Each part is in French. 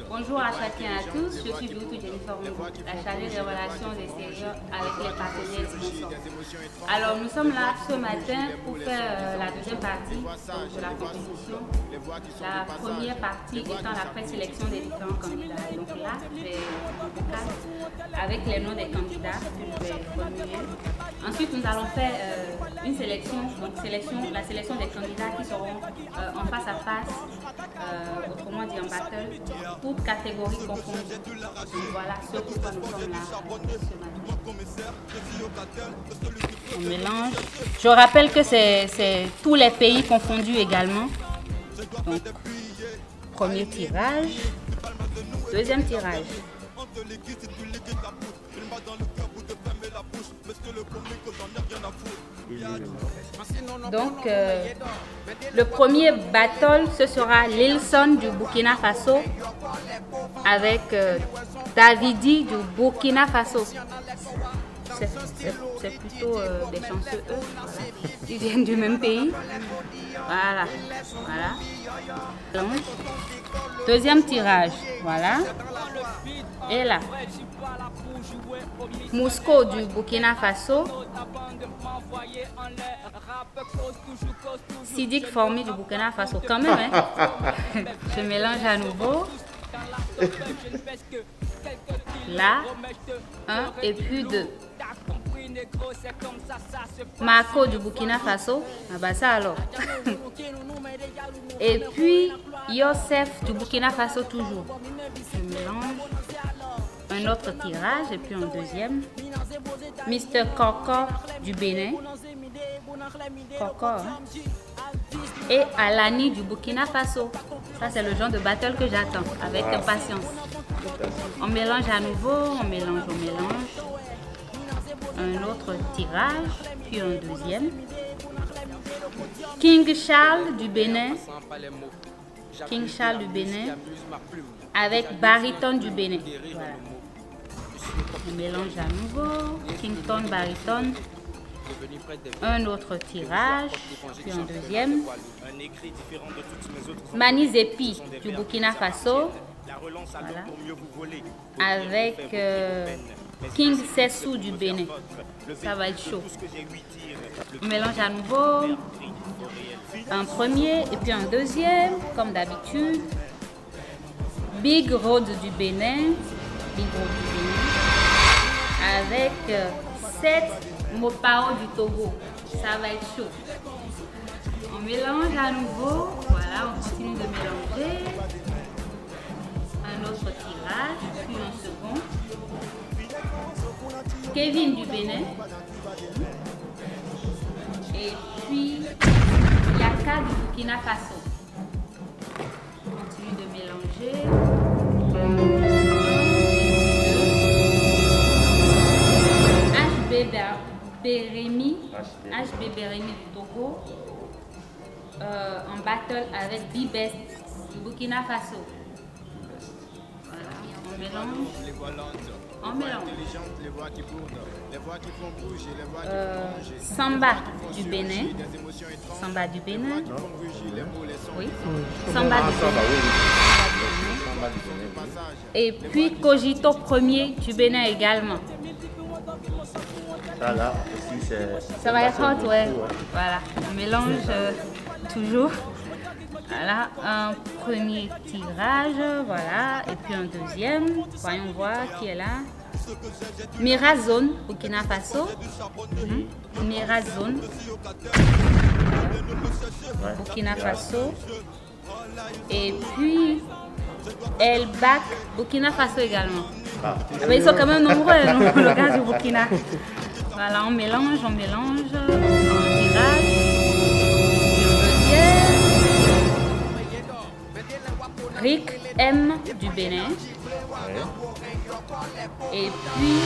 Bonjour à chacun et à tous, je suis Doutou Jennifer Mou, la chargée des relations extérieures avec les partenaires sponsors. Alors nous sommes là ce matin pour faire la deuxième partie de la compétition. La première partie étant la présélection des différents candidats. Donc là, c'est avec les noms des candidats que je vais formuler. Ensuite, nous allons faire une sélection, donc la sélection des candidats qui seront en face à face, autrement dit en battle, toutes catégories confondues. Donc voilà ce pourquoi nous sommes là ce matin. On mélange. Je rappelle que c'est tous les pays confondus également. Donc, premier tirage, deuxième tirage. Donc, le premier battle, ce sera Lilson du Burkina Faso avec Davidi du Burkina Faso. C'est plutôt des chanceux, eux. Voilà. Ils viennent du même pays. Voilà. Donc, deuxième tirage. Voilà. Et là, Moscou du Burkina Faso. Sidik Formi du Burkina Faso. Quand même, hein? Je mélange à nouveau. Là, 1 et puis 2. Marco du Burkina Faso. Ah bah ça alors. Et puis Youssef du Burkina Faso toujours. Je mélange. Un autre tirage et puis un deuxième. Mr. Koko du Bénin. Koko, hein? Et Alani du Burkina Faso. Ça c'est le genre de battle que j'attends avec impatience. On mélange à nouveau, on mélange. Un autre tirage, puis un deuxième. King Charles du Bénin. King Charles du Bénin avec Bariton du Bénin. Voilà. On mélange à nouveau. Kington, Bariton. Un autre tirage, puis un deuxième. Mani Zepi du Burkina Faso. Voilà. Avec King Sessou du Bénin. Ça va être chaud. On mélange à nouveau. Un premier et puis un deuxième, comme d'habitude. Big Road du Bénin. Avec 7 Mopao du Togo. Ça va être chaud. On mélange à nouveau. Voilà, on continue de mélanger. Un autre tirage, puis un second. Kevin du Bénin. Et puis Yaka du Burkina Faso. On continue de mélanger. HB Bérémy du Togo en battle avec B-Best du Burkina Faso. Voilà, on mélange. Samba du Bénin. Oui. Samba du Bénin. Et puis Cogito premier du Bénin également. Ça là aussi ça va être hot, ouais. Voilà, on mélange toujours. Voilà, un premier tirage, voilà, et puis un deuxième. Voyons voir qui est là. Mirazone, Burkina Faso. Mirazone, Burkina Faso. Et puis Elbak, Burkina Faso également. Mais ils sont quand même nombreux, le gars du Burkina. Voilà, on mélange. Un tirage. Rick M du Bénin. Et puis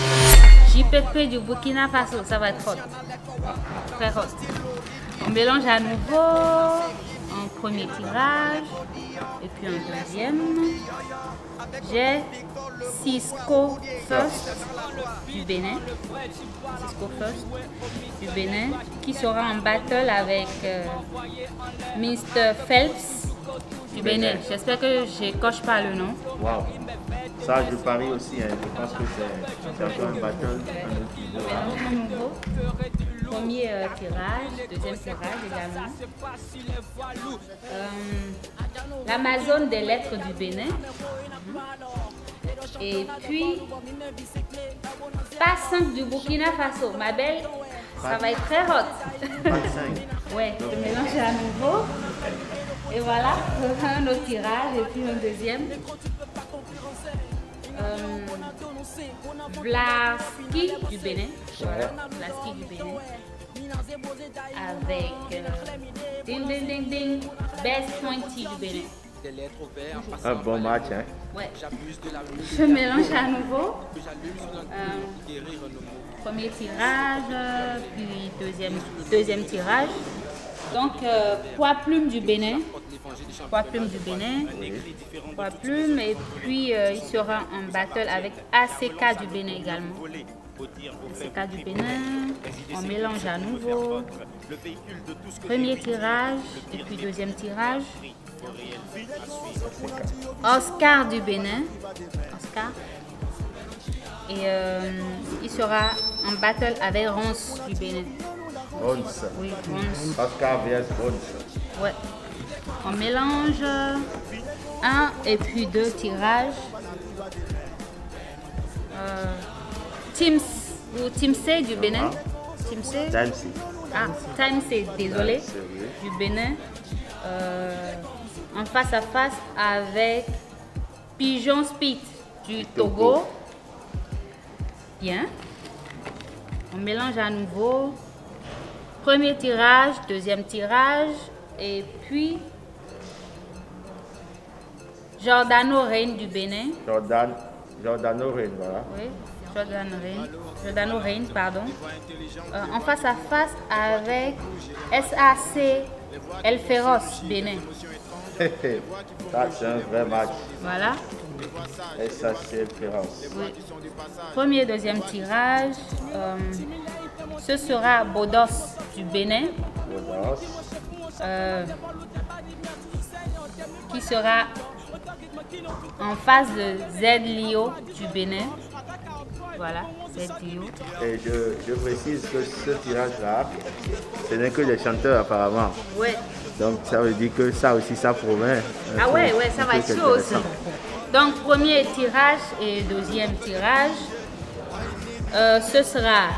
JPP du Burkina Faso. Ça va être hot. Très hot. On mélange à nouveau. Un premier tirage. Et puis un deuxième. J'ai Cisco First du Bénin. Qui sera en battle avec Mr. Phelps du Bénin. J'espère que je coche pas le nom. Waouh. Ça, je parie aussi. Hein. Je pense que c'est encore un battle. Un nouveau. Premier tirage, deuxième tirage également. L'Amazone des lettres du Bénin. Et puis, pas 5 du Burkina Faso. Ma belle, ça va être très hot. 25. Ouais, je mélange à nouveau. Et voilà, un autre tirage et puis un deuxième. Blaski du Bénin. Voilà, Blaski du Bénin. Avec ding ding ding ding, Best 20 du Bénin. Un bon match, hein? Ouais. Je mélange à nouveau. Premier tirage, puis deuxième tirage. Donc, poids plume du Bénin. Poids plume du Bénin. Poids plume. Et puis, il sera en battle avec ACK du Bénin également. ACK du Bénin. On mélange à nouveau. Premier tirage. Et puis, deuxième tirage. Oscar du Bénin. Oscar. Et il sera en battle avec Ronce du Bénin. Ronce. Oui, Ronce. Oscar vs Ronce. Ouais. On mélange un et puis deux tirages. Team C du Bénin. Team C. Ah, Time C, désolé. Du Bénin. En face à face avec Pigeon Speed du Togo. Bien. On mélange à nouveau. Premier tirage, deuxième tirage. Et puis Jordano Reign du Bénin. Jordano Reign, voilà. Oui, Jordano Reign, pardon. En face à face avec SAC El Féroce Bénin. Ça, c'est un vrai match. Voilà. SAC El Féroce. Oui. Premier, deuxième tirage. Ce sera Bodos du Bénin. Bodos. Qui sera en face de Z-Lio du Bénin. Voilà, Z-Lio. Et je précise que ce tirage-là, ce n'est que des chanteurs apparemment. Ouais. Donc ça veut dire que ça aussi, ça promet. Ah ouais, ça va être chaud aussi. Donc premier tirage et deuxième tirage. Ce sera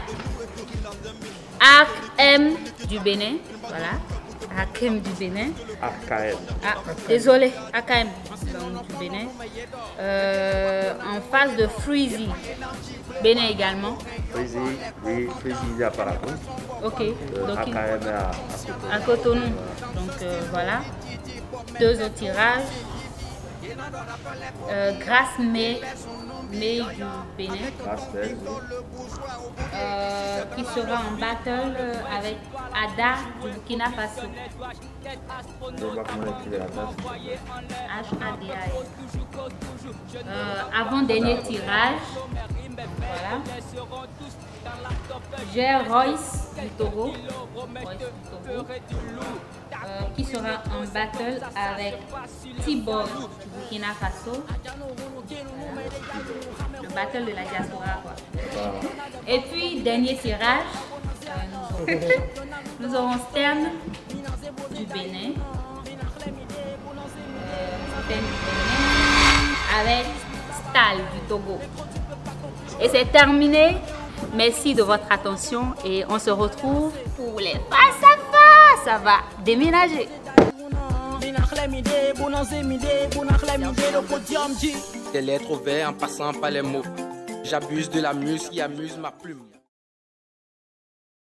Arc M du Bénin. Voilà. AKM du Bénin. AKM. Ah, désolé, AKM donc, du Bénin. En face de Freezy, Bénin également. Freezy, oui, Freezy il est à Paragon. Ok, donc AKM à Cotonou. Donc voilà, deux autres tirages. Grâce May du Bénin. Grâce May, qui sera en battle avec Ada du Burkina Faso. Je vois comment écrire la date. HADA. Avant-dernier tirage. Voilà. J'ai Royce du Togo. Qui sera en battle avec Tibor du Burkina Faso. Voilà. Le battle de la diaspora, quoi. Wow. Et puis, dernier tirage, nous aurons Stern du Bénin. Avec Stal du Togo. Et c'est terminé. Merci de votre attention et on se retrouve pour les face à face. Ça va déménager. Des lettres ouvertes en passant par les mots. J'abuse de la muse qui amuse ma plume.